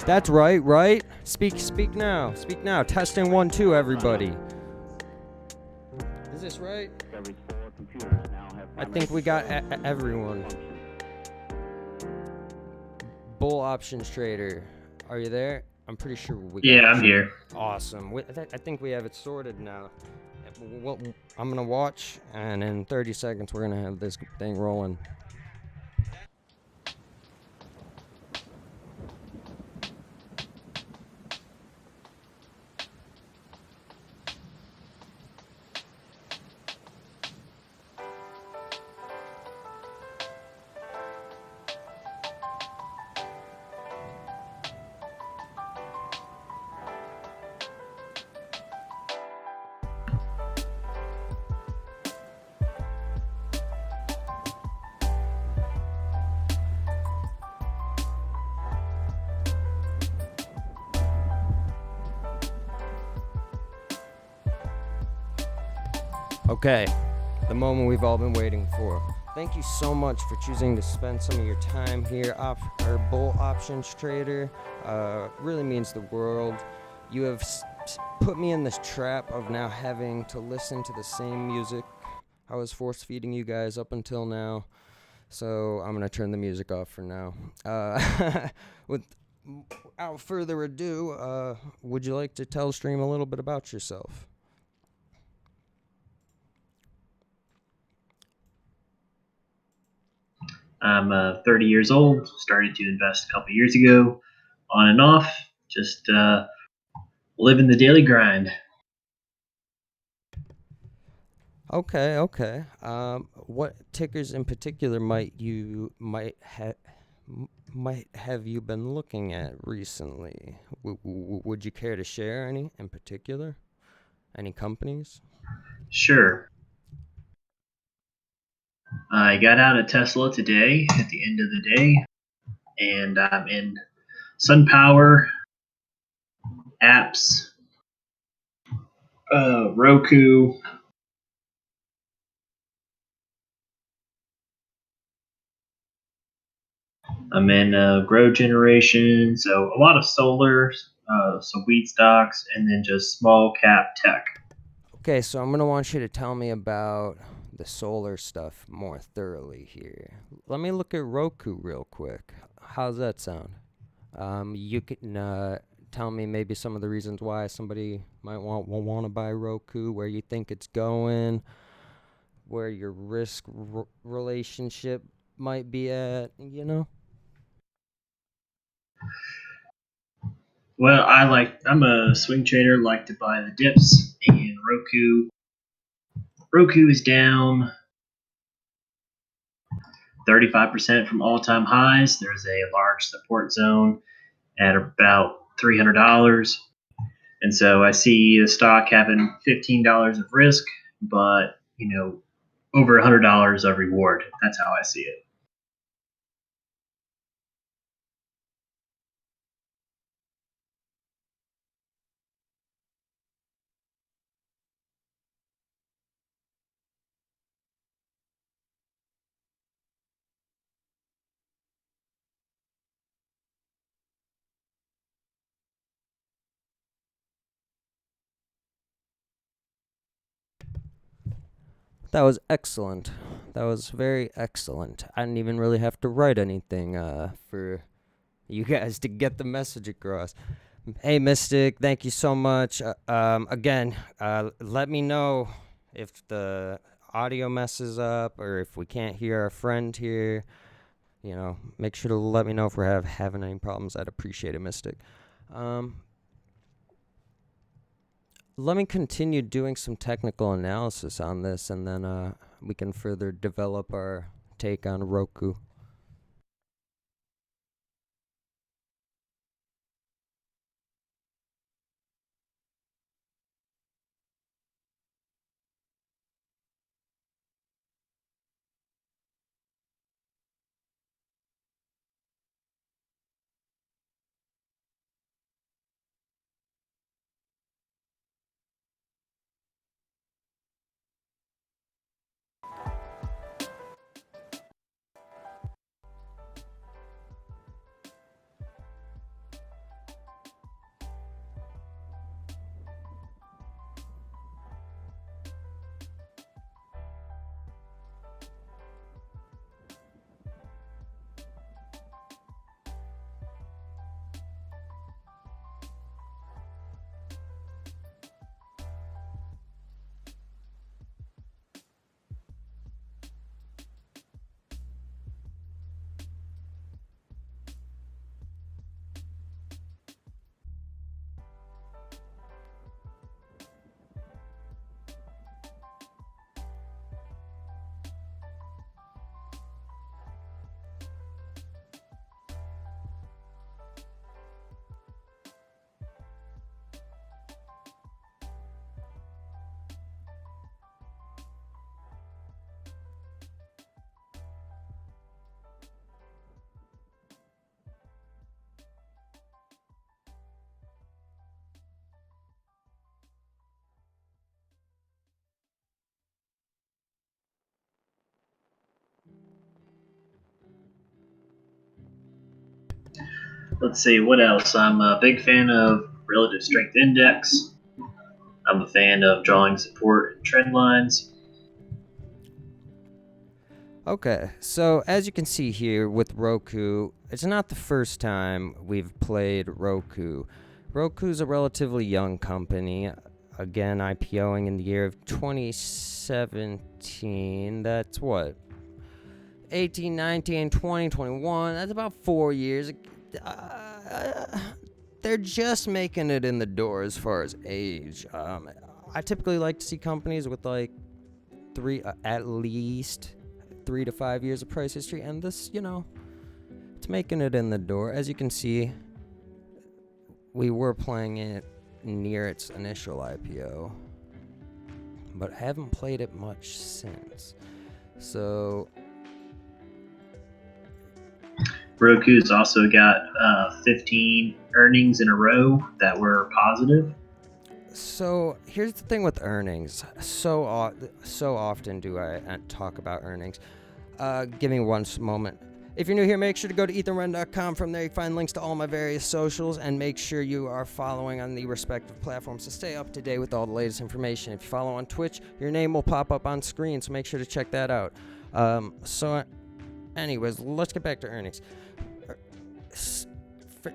That's right, right? Speak now. Speak now. Testing 1, 2, everybody. Is this right? I think we got everyone. Bull Options Trader. Are you there? I'm pretty sure we got Yeah, I'm here. Awesome. I think we have it sorted now. Well, I'm going to watch, and in 30 seconds, we're going to have this thing rolling. Okay, the moment we've all been waiting for. Thank you so much for choosing to spend some of your time here. Our Bull Options Trader really means the world. You have put me in this trap of now having to listen to the same music I was force feeding you guys up until now. So I'm going to turn the music off for now. Without further ado, would you like to tell Stream a little bit about yourself? I'm 30 years old, started to invest a couple years ago, on and off, just living the daily grind. Okay. What tickers in particular might have you been looking at recently? Would you care to share any in particular? Any companies? Sure. I got out of Tesla today at the end of the day, and I'm in SunPower, apps, Roku. I'm in grow generation, so a lot of solar, some wheat stocks, and then just small cap tech. Okay, so I'm gonna want you to tell me about the solar stuff more thoroughly here. Let me look at Roku real quick. How's that sound? You can tell me maybe some of the reasons why somebody might want to buy Roku, where you think it's going, where your risk relationship might be at, you know? Well, I'm a swing trader, like to buy the dips, and Roku is down 35% from all-time highs. There's a large support zone at about $300. And so I see the stock having $15 of risk, but over $100 of reward. That's how I see it. That was excellent. That was very excellent. I didn't even really have to write anything for you guys to get the message across. Hey, Mystic, thank you so much. Again, let me know if the audio messes up or if we can't hear our friend here. Make sure to let me know if we're having any problems. I'd appreciate it, Mystic. Let me continue doing some technical analysis on this, and then we can further develop our take on Roku. Let's see, what else? I'm a big fan of relative strength index. I'm a fan of drawing support and trend lines. Okay, so as you can see here with Roku, it's not the first time we've played Roku. Roku's a relatively young company, again IPOing in the year of 2017. That's what? 18, 19, 20, 21. That's about 4 years. They're just making it in the door as far as age. I typically like to see companies with like at least 3 to 5 years of price history, and this, it's making it in the door. As you can see, we were playing it near its initial IPO, but haven't played it much since. So Roku's also got 15 earnings in a row that were positive. So here's the thing with earnings. So often do I talk about earnings. Give me one moment. If you're new here, make sure to go to ethanwrenn.com. From there, you find links to all my various socials, and make sure you are following on the respective platforms to stay up to date with all the latest information. If you follow on Twitch, your name will pop up on screen, so make sure to check that out. Anyways, let's get back to earnings.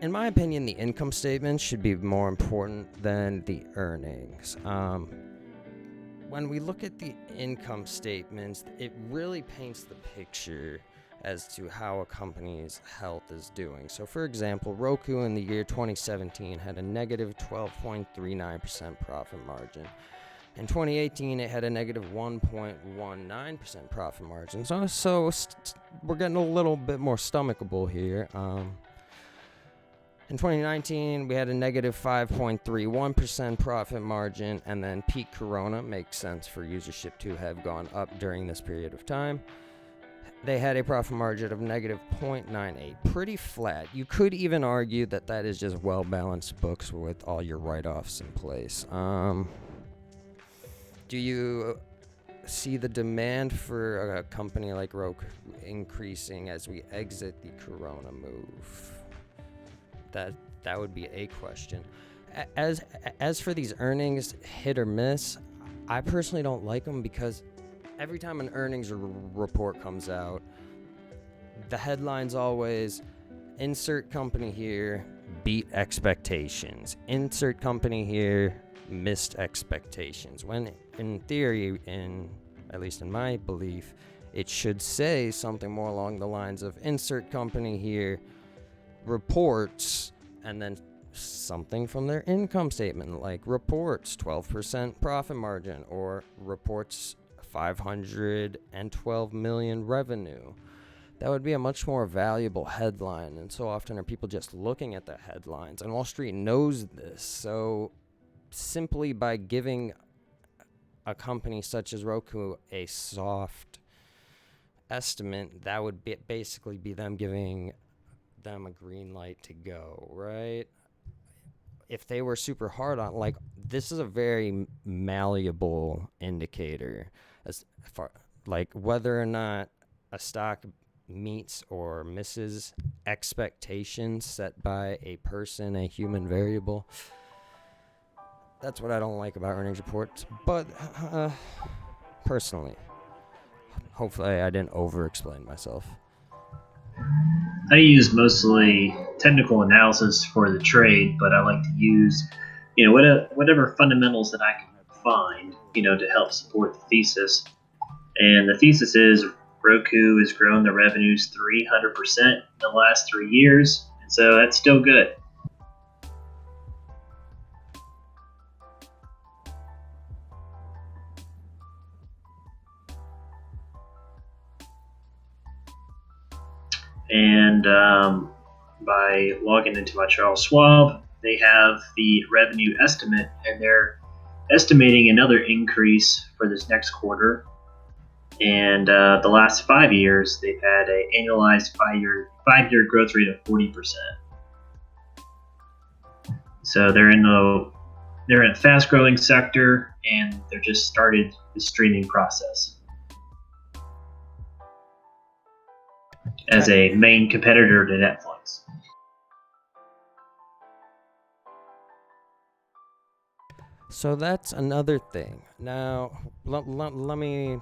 In my opinion, the income statement should be more important than the earnings. When we look at the income statements, it really paints the picture as to how a company's health is doing. So, for example, Roku in the year 2017 had a negative 12.39% profit margin. In 2018, it had a negative 1.19% profit margin. So we're getting a little bit more stomachable here. In 2019, we had a negative 5.31% profit margin, and then peak Corona makes sense for usership to have gone up during this period of time. They had a profit margin of negative 0.98, pretty flat. You could even argue that that is just well-balanced books with all your write-offs in place. Do you see the demand for a company like Roku increasing as we exit the Corona move? That would be a question. As for these earnings, hit or miss, I personally don't like them because every time an earnings report comes out, the headline's always insert company here, beat expectations. Insert company here, missed expectations. When in theory, at least in my belief, it should say something more along the lines of insert company here, reports, and then something from their income statement, like reports 12% profit margin, or reports 512 million revenue. That would be a much more valuable headline, and so often are people just looking at the headlines, and Wall Street knows this. So simply by giving a company such as Roku a soft estimate, that would basically be them giving them a green light to go, right? If they were super hard on, like, this is a very malleable indicator as far like whether or not a stock meets or misses expectations set by a person, a human variable. That's what I don't like about earnings reports. But personally, hopefully I didn't over-explain myself. I use mostly technical analysis for the trade, but I like to use, whatever fundamentals that I can find, to help support the thesis. And the thesis is Roku has grown the revenues 300% in the last 3 years, and so that's still good. And by logging into my Charles Schwab, they have the revenue estimate, and they're estimating another increase for this next quarter. And the last 5 years, they've had an annualized five-year growth rate of 40%. So they're in a fast-growing sector, and they're just started the streaming process as a main competitor to Netflix. So that's another thing. Now, let me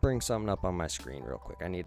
bring something up on my screen real quick. I need.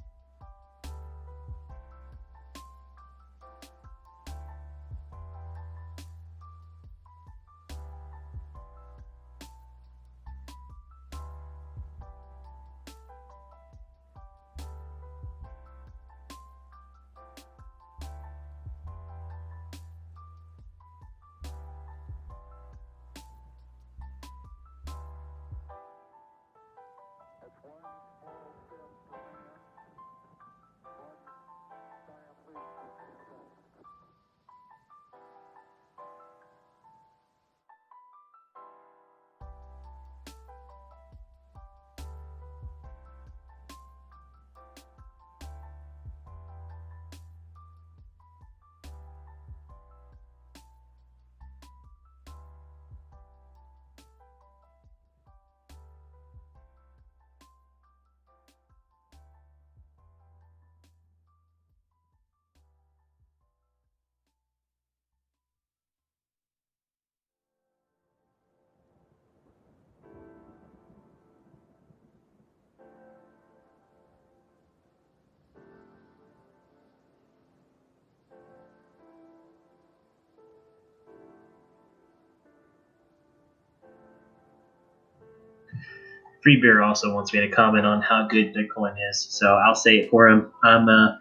Free Beer also wants me to comment on how good Bitcoin is, so I'll say it for him. I'm a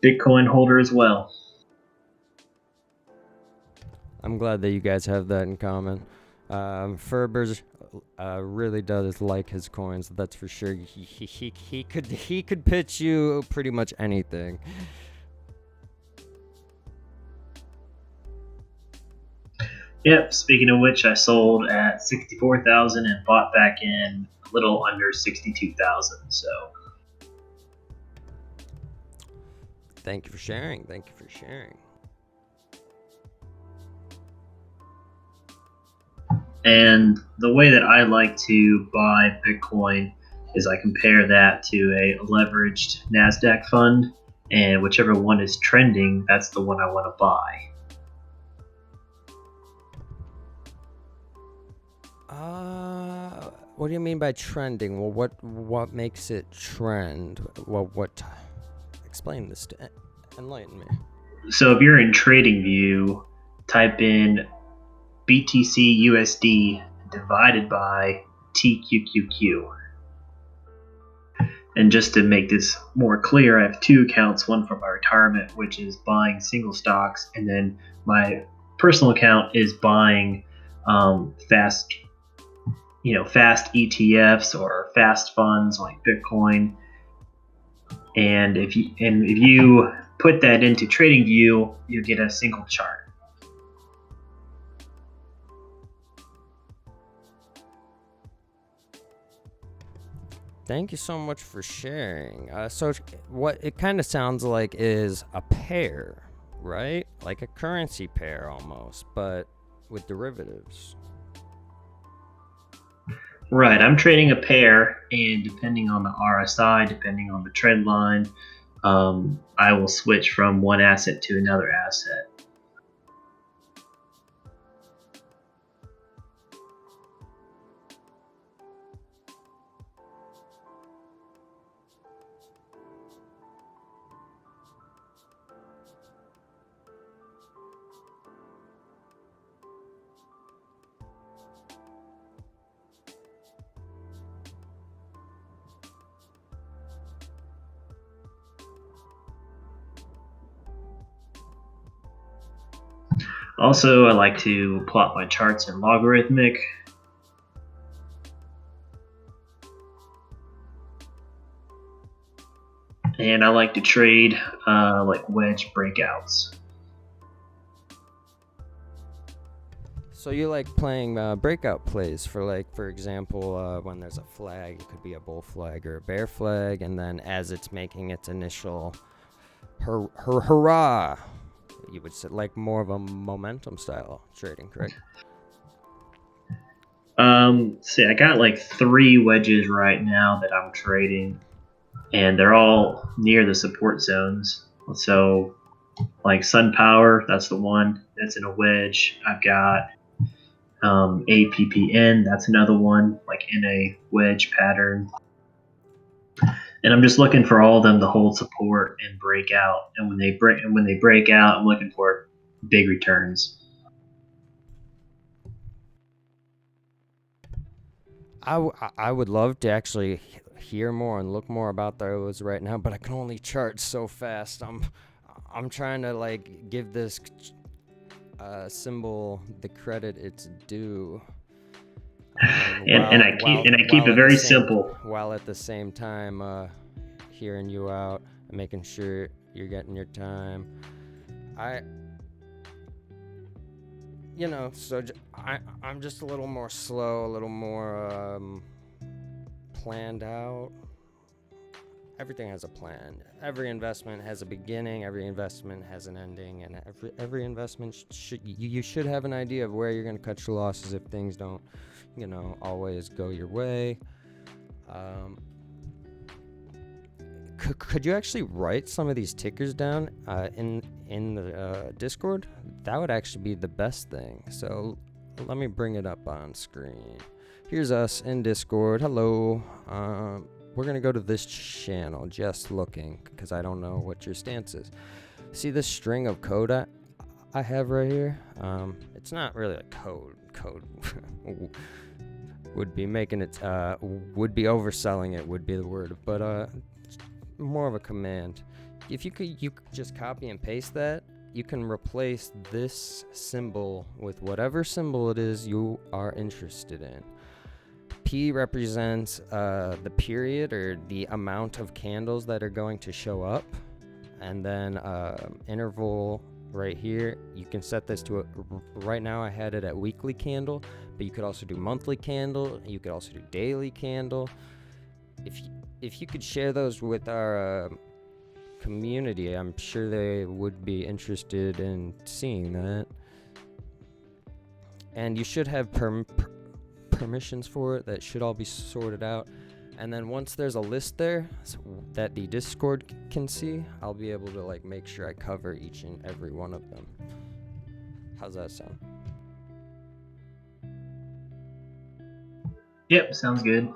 Bitcoin holder as well. I'm glad that you guys have that in common. Ferber's really does like his coins. That's for sure. He could pitch you pretty much anything. Yep. Speaking of which, I sold at 64,000 and bought back in a little under 62,000. So. Thank you for sharing. Thank you for sharing. And the way that I like to buy Bitcoin is I compare that to a leveraged NASDAQ fund, and whichever one is trending, that's the one I want to buy. What do you mean by trending? Well, what makes it trend? Well, what? Explain this to enlighten me. So if you're in TradingView, type in BTC USD divided by TQQQ. And just to make this more clear, I have two accounts, one for my retirement, which is buying single stocks, and then my personal account is buying fast ETFs or fast funds like Bitcoin. And if you put that into TradingView, you get a single chart. Thank you so much for sharing. So what it kind of sounds like is a pair, right? Like a currency pair almost, but with derivatives. Right, I'm trading a pair, and depending on the RSI, depending on the trend line, I will switch from one asset to another asset. Also, I like to plot my charts in logarithmic. And I like to trade like wedge breakouts. So you like playing breakout plays for example, when there's a flag, it could be a bull flag or a bear flag, and then as it's making its initial hurrah, you would say like more of a momentum style trading, correct? See, I got like 3 wedges right now that I'm trading, and they're all near the support zones. So, like Sun Power, that's the one that's in a wedge. I've got APPN, that's another one, like in a wedge pattern. And I'm just looking for all of them to hold support and break out. And when they break out, I'm looking for big returns. I would love to actually hear more and look more about those right now, but I can only chart so fast. I'm trying to like give this symbol the credit it's due. And I keep it very simple. While at the same time hearing you out and making sure you're getting your time. I'm just a little more slow, a little more planned out. Everything has a plan. Every investment has a beginning. Every investment has an ending, and every investment you should have an idea of where you're going to cut your losses if things don't, always go your way. Could you actually write some of these tickers down in the Discord? That would actually be the best thing. So let me bring it up on screen. Here's us in Discord. Hello. We're going to go to this channel, just looking, because I don't know what your stance is. See this string of code I have right here? It's not really a code. Code would be making it, would be overselling it, would be the word. But more of a command. If you could just copy and paste that, you can replace this symbol with whatever symbol it is you are interested in. P represents the period or the amount of candles that are going to show up, and then interval right here, you can set this to right now I had it at weekly candle, but you could also do monthly candle, you could also do daily candle. If you could share those with our community, I'm sure they would be interested in seeing that. And you should have permissions for it. That should all be sorted out. And then once there's a list there that the Discord can see, I'll be able to like make sure I cover each and every one of them. How's that sound? Yep, sounds good.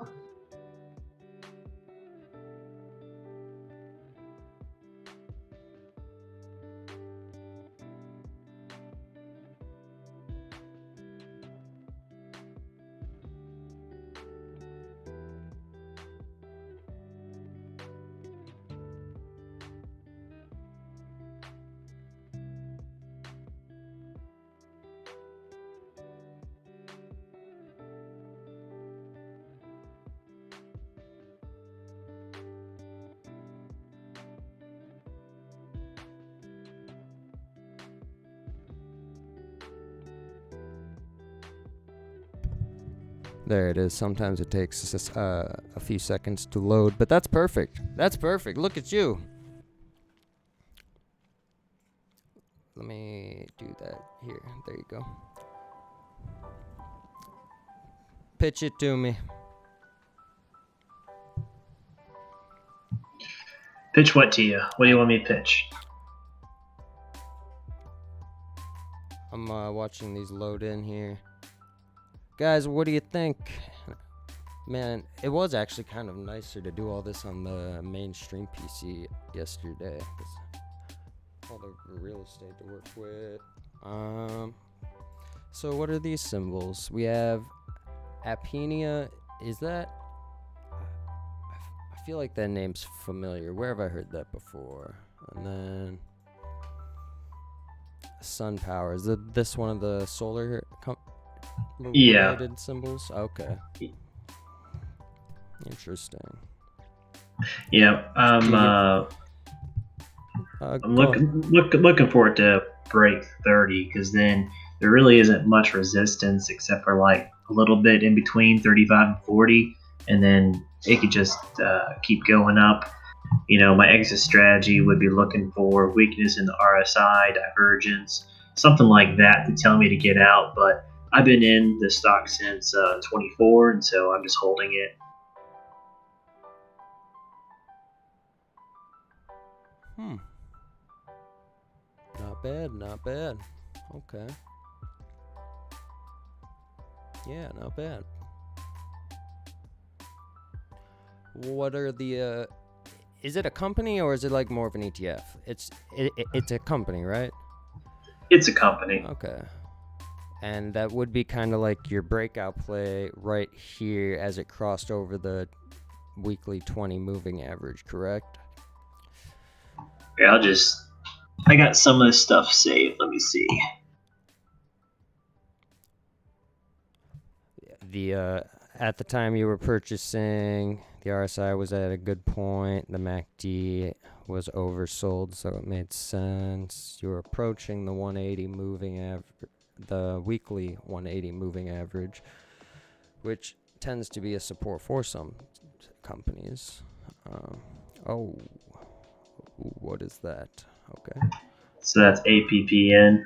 There it is. Sometimes it takes a few seconds to load, but that's perfect. That's perfect. Look at you. Let me do that here. There you go. Pitch it to me. Pitch what to you? What do you want me to pitch? I'm watching these load in here. Guys, what do you think? Man, it was actually kind of nicer to do all this on the mainstream PC yesterday. All the real estate to work with. So what are these symbols? We have Apenia. Is that? I feel like that name's familiar. Where have I heard that before? And then Sun Power. Is this one of the solar related symbols? Okay. Interesting. Yeah, I'm looking forward to break 30, because then there really isn't much resistance except for like a little bit in between 35 and 40, and then it could just keep going up. My exit strategy would be looking for weakness in the RSI, divergence, something like that to tell me to get out. But I've been in the stock since 24, and so I'm just holding it. Not bad, not bad. Okay. Yeah, not bad. What are the is it a company or is it like more of an ETF? It's a company, right? It's a company. Okay. And that would be kind of like your breakout play right here as it crossed over the weekly 20 moving average, correct? Yeah, I got some of this stuff saved. Let me see. The at the time you were purchasing, the RSI was at a good point. The MACD was oversold, so it made sense. You were approaching the 180 moving average, the weekly 180 moving average, which tends to be a support for some companies. Oh, what is that? Okay. So that's APPN.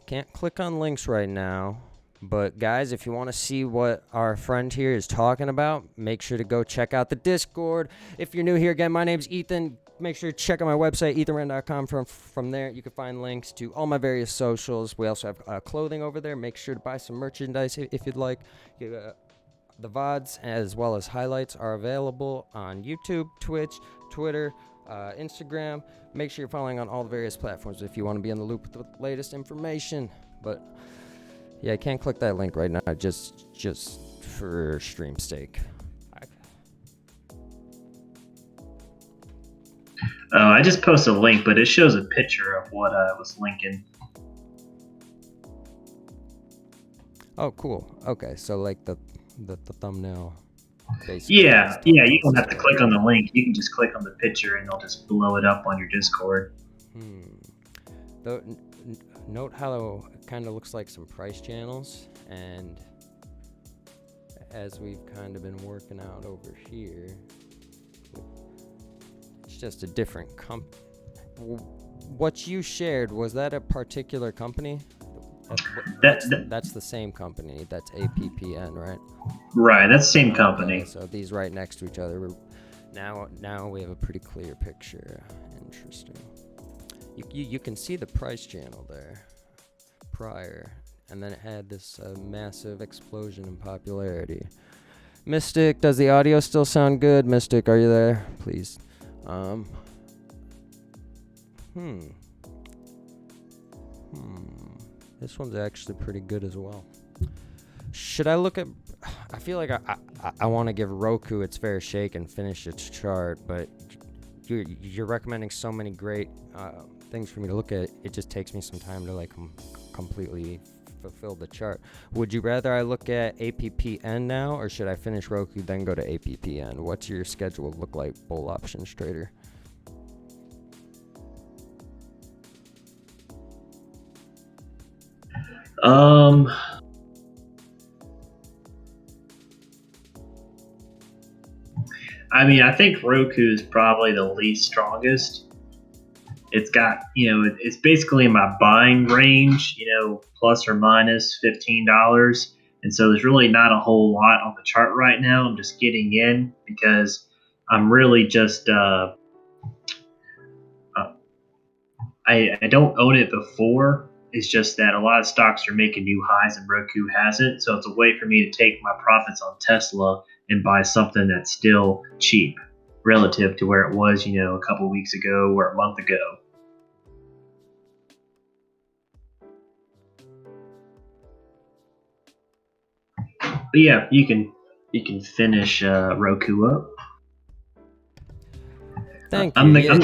Can't click on links right now. But guys, if you want to see what our friend here is talking about, make sure to go check out the Discord. If you're new here, again, my name's Ethan. Make sure to check out my website, ethanwrenn.com. From there, you can find links to all my various socials. We also have clothing over there. Make sure to buy some merchandise if you'd like. The VODs as well as highlights are available on YouTube, Twitch, Twitter, Instagram. Make sure you're following on all the various platforms if you want to be in the loop with the latest information. But yeah, I can't click that link right now just for stream sake. I just posted a link, but it shows a picture of what I was linking. Oh, cool. Okay, so like the thumbnail. Yeah, you don't have to click on the link. You can just click on the picture and they'll just blow it up on your Discord. Note how it kind of looks like some price channels, and as we've kind of been working out over here, it's just a different What you shared, was that a particular company? That's the same company. That's APPN, right? Right, that's the same company. Okay, so these right next to each other. Now we have a pretty clear picture. Interesting. You can see the price channel there prior, and then it had this massive explosion in popularity. Mystic, does the audio still sound good? Mystic, are you there? Please. This one's actually pretty good as well. Should I look at... I feel like I want to give Roku its fair shake and finish its chart, but you're recommending so many great things for me to look at. It just takes me some time to like completely fulfill the chart. Would you rather I look at APPN now, or should I finish Roku then go to APPN? What's your schedule look like, BullOptionTrader? I mean, I think Roku is probably the least strongest. It's got, it's basically in my buying range, plus or minus $15. And so there's really not a whole lot on the chart right now. I'm just getting in because I'm really just, I don't own it before. It's just that a lot of stocks are making new highs and Roku hasn't. So it's a way for me to take my profits on Tesla and buy something that's still cheap relative to where it was, a couple weeks ago or a month ago. But yeah, you can finish Roku up. Thank I'm you.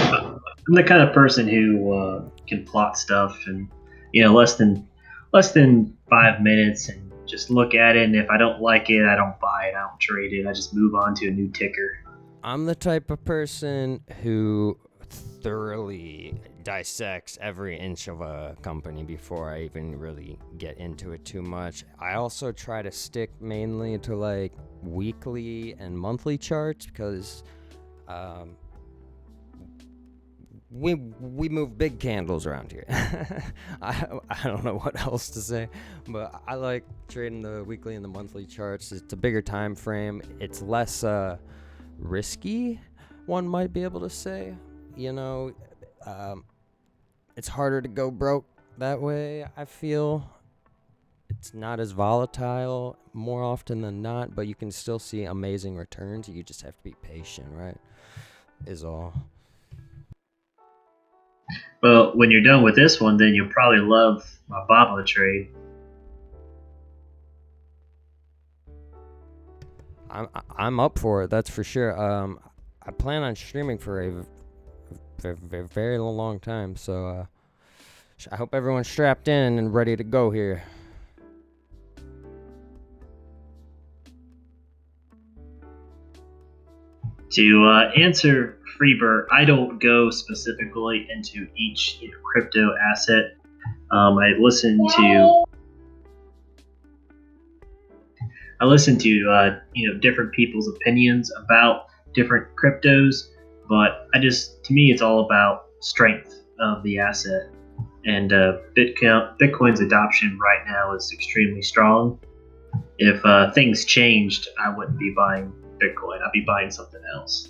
the kind of person who can plot stuff in less than 5 minutes and just look at it. And if I don't like it, I don't buy it. I don't trade it. I just move on to a new ticker. I'm the type of person who thoroughly dissects every inch of a company before I even really get into it too much. I also try to stick mainly to like weekly and monthly charts because we move big candles around here. I don't know what else to say, but I like trading the weekly and the monthly charts. It's a bigger time frame. It's less risky, one might be able to say. It's harder to go broke that way, I feel. It's not as volatile more often than not, but you can still see amazing returns. You just have to be patient, right? Is all. Well, when you're done with this one, then you'll probably love my Baba trade. I'm up for it. That's for sure. I plan on streaming for a very long time, so I hope everyone's strapped in and ready to go here. To answer Freebird, I don't go specifically into each crypto asset. I listen to different people's opinions about different cryptos, but to me it's all about strength of the asset. And Bitcoin's adoption right now is extremely strong. If things changed, I wouldn't be buying Bitcoin. I'd be buying something else.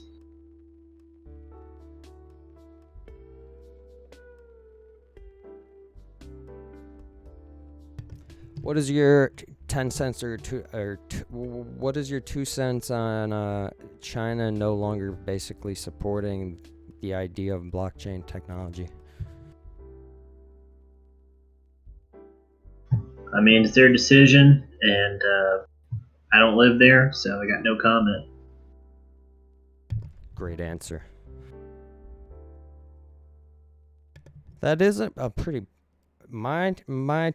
What is your 10 cents what is your 2 cents on China no longer basically supporting the idea of blockchain technology? I mean, it's their decision, and I don't live there, so I got no comment. Great answer. That is a pretty my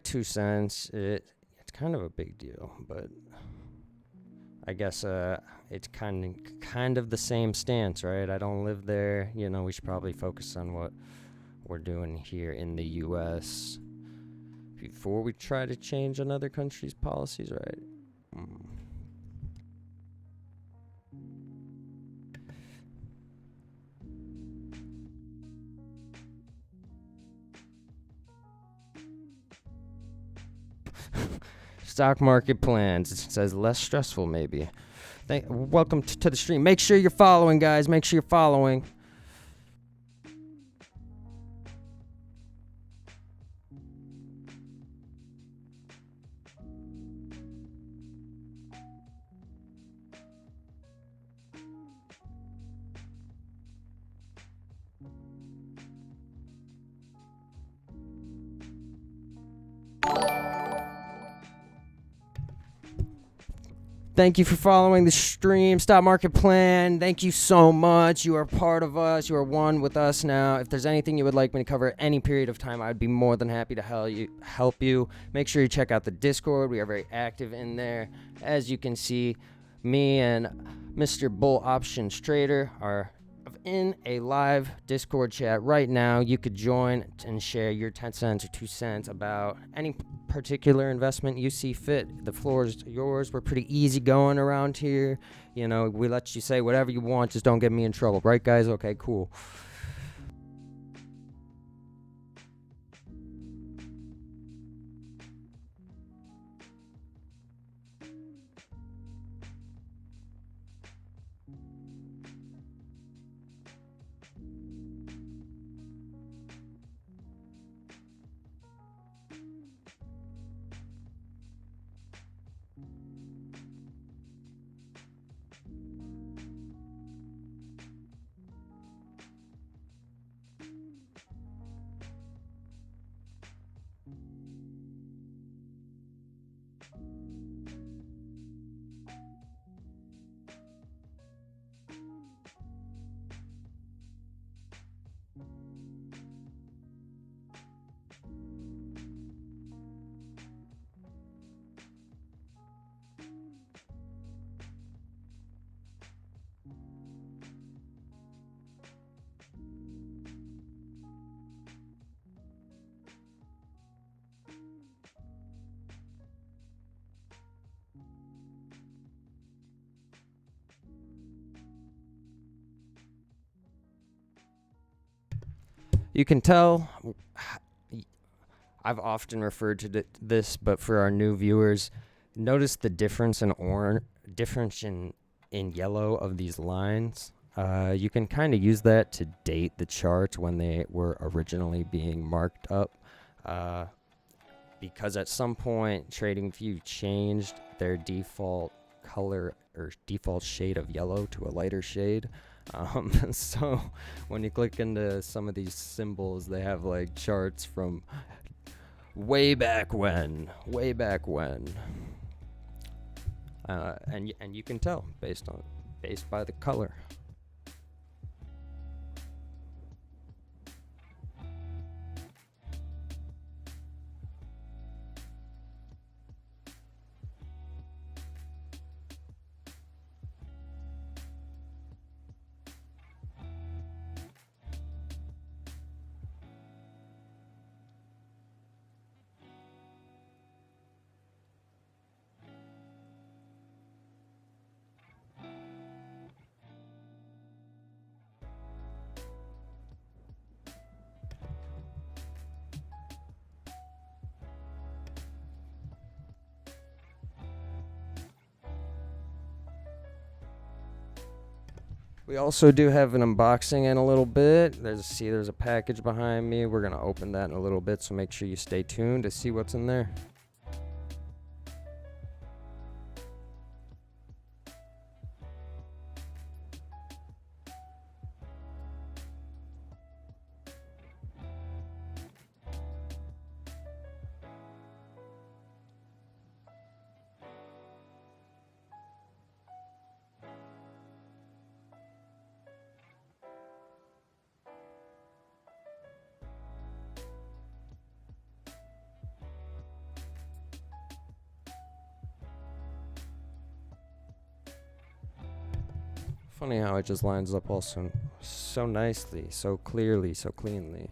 2 cents. It's kind of a big deal, but I guess it's kind of the same stance, right? I don't live there. We should probably focus on what we're doing here in the U.S. before we try to change another country's policies, right? Stock market plans. It says less stressful, maybe. Welcome to the stream. Make sure you're following, guys. Make sure you're following. Thank you for following the stream. Stock Market Plan. Thank you so much. You are part of us. You are one with us now. If there's anything you would like me to cover at any period of time, I'd be more than happy to help you. Make sure you check out the Discord. We are very active in there. As you can see, me and Mr. BullOptionTrader are in a live Discord chat right now. You could join and share your 10 cents or 2 cents about any particular investment you see fit. The floor is yours. We're pretty easy going around here. We let you say whatever you want. Just don't get me in trouble. Right, guys? Okay, cool. You can tell I've often referred to this, but for our new viewers, notice the difference in yellow of these lines. You can kind of use that to date the charts when they were originally being marked up. because at some point TradingView changed their default color or default shade of yellow to a lighter shade. So when you click into some of these symbols, they have like charts from way back when, and you can tell based by the color. We also do have an unboxing in a little bit. There's a package behind me. We're going to open that in a little bit, so make sure you stay tuned to see what's in there. Funny how it just lines up also so nicely, so clearly, so cleanly.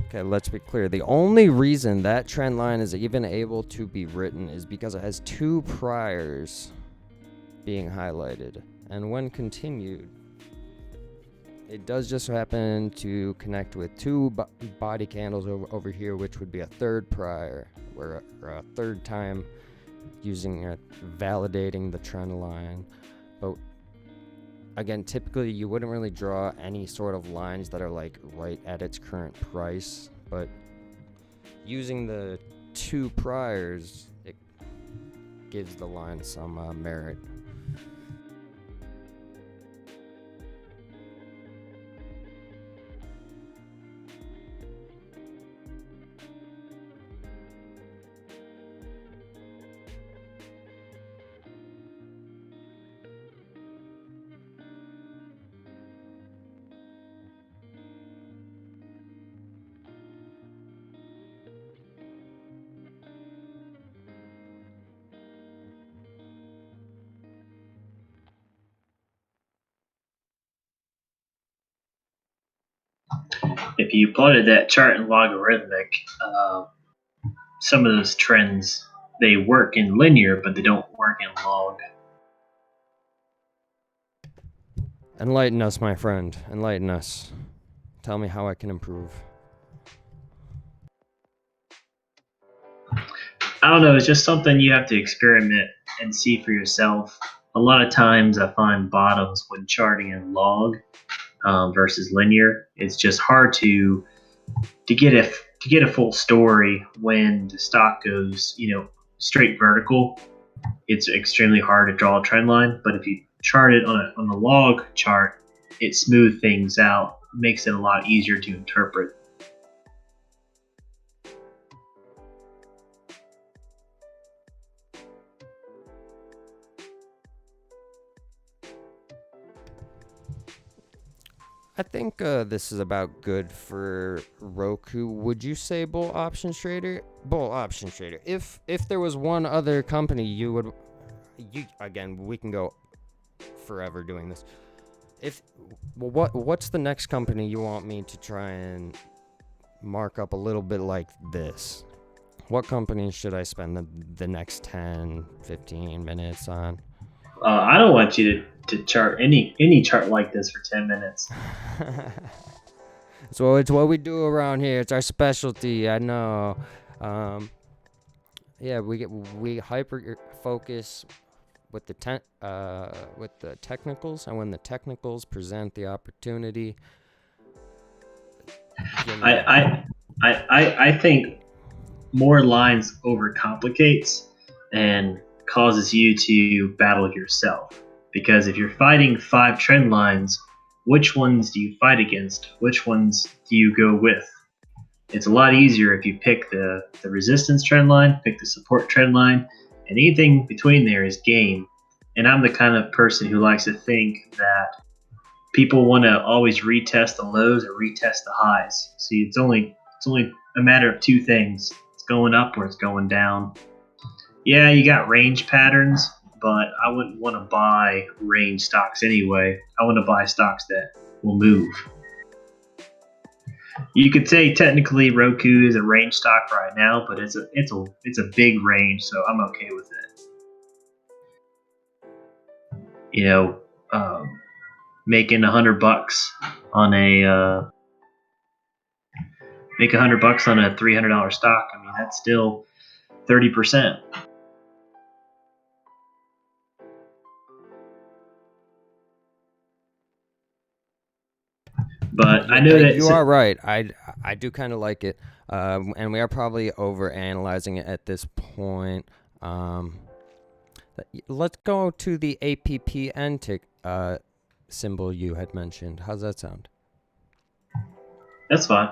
Okay, let's be clear. The only reason that trend line is even able to be written is because it has two priors being highlighted. And when continued, It does just happen to connect with two body candles over here, which would be a third prior, or a third time using it, validating the trend line. But again, typically you wouldn't really draw any sort of lines that are like right at its current price, but using the two priors, it gives the line some merit. If you plotted that chart in logarithmic, some of those trends, they work in linear, but they don't work in log. Enlighten us, my friend. Enlighten us. Tell me how I can improve. I don't know. It's just something you have to experiment and see for yourself. A lot of times I find bottoms when charting in log versus linear. It's just hard to get a full story when the stock goes straight vertical. It's extremely hard to draw a trend line. But if you chart it on a log chart, it smooths things out, makes it a lot easier to interpret. I think this is about good for Roku. Would you say Bull Option Trader? Bull Option Trader. If there was one other company you again, we can go forever doing this. What's the next company you want me to try and mark up a little bit like this? What company should I spend the next 10, 15 minutes on? I don't want you to chart any chart like this for 10 minutes. So it's what we do around here. It's our specialty. I know. Yeah, we hyper focus with the technicals, and when the technicals present the opportunity, I think more lines overcomplicates and causes you to battle yourself. Because if you're fighting 5 trend lines, which ones do you fight against? Which ones do you go with? It's a lot easier if you pick the resistance trend line, pick the support trend line, and anything between there is game. And I'm the kind of person who likes to think that people want to always retest the lows or retest the highs. See, it's only a matter of two things: it's going up or it's going down. Yeah, you got range patterns, but I wouldn't want to buy range stocks anyway. I want to buy stocks that will move. You could say technically Roku is a range stock right now, but it's a big range, so I'm okay with it. You know, making $100 on make $100 on a $300 stock. I mean, that's still 30%. But I know that you are right. I do kind of like it, and we are probably over analyzing it at this point. Let's go to the APPN symbol you had mentioned. How's that sound? that's fine.